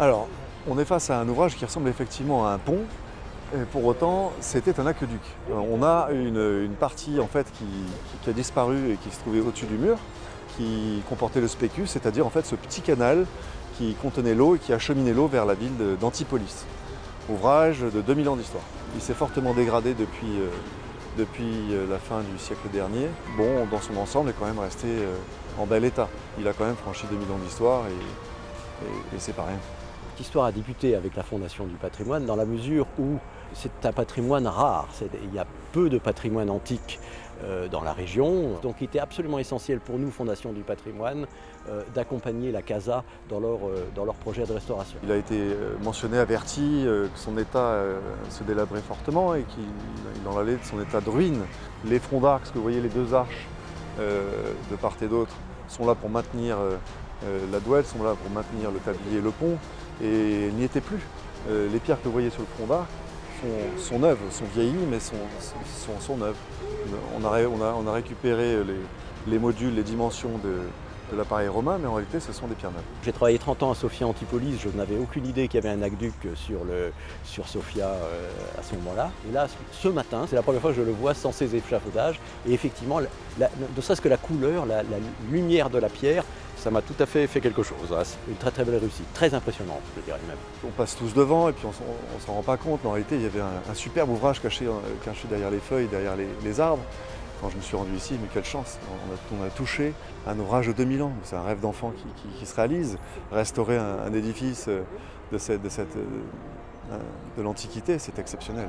Alors, on est face à un ouvrage qui ressemble effectivement à un pont, et pour autant, c'était un aqueduc. On a une partie en fait qui a disparu et qui se trouvait au-dessus du mur, qui comportait le spécus, c'est-à-dire en fait ce petit canal qui contenait l'eau et qui acheminait l'eau vers la ville d'Antipolis. Ouvrage de 2000 ans d'histoire. Il s'est fortement dégradé depuis la fin du siècle dernier. Bon, dans son ensemble, il est quand même resté en bel état. Il a quand même franchi 2000 ans d'histoire et c'est pas rien. L'histoire a débuté avec la Fondation du patrimoine dans la mesure où c'est un patrimoine rare. Il y a peu de patrimoine antique dans la région. Donc il était absolument essentiel pour nous, Fondation du patrimoine, d'accompagner la CASA dans leur projet de restauration. Il a été mentionné, averti que son état se délabrait fortement et qu'il en allait de son état de ruine. Les fronts d'arcs, ce que vous voyez, les deux arches de part et d'autre, sont là pour maintenir la douelle, sont là pour maintenir le tablier et le pont, et il n'y était plus. Les pierres que vous voyez sur le front d'arc sont neuves, sont vieillies, mais sont neuves. On a récupéré les modules, les dimensions de l'appareil romain, mais en réalité, ce sont des pierres neuves. J'ai travaillé 30 ans à Sofia Antipolis, je n'avais aucune idée qu'il y avait un aqueduc sur Sofia à ce moment-là. Et là, ce matin, c'est la première fois que je le vois sans ces échafaudages. Et effectivement, ne serait-ce que la couleur, la lumière de la pierre, ça m'a tout à fait quelque chose. C'est une très très belle réussite, très impressionnante, je dirais même. On passe tous devant et puis on s'en rend pas compte, mais en réalité, il y avait un superbe ouvrage caché derrière les feuilles, derrière les arbres. Quand je me suis rendu ici, mais quelle chance, on a touché un ouvrage de 2000 ans, c'est un rêve d'enfant qui se réalise. Restaurer un édifice de l'Antiquité, c'est exceptionnel.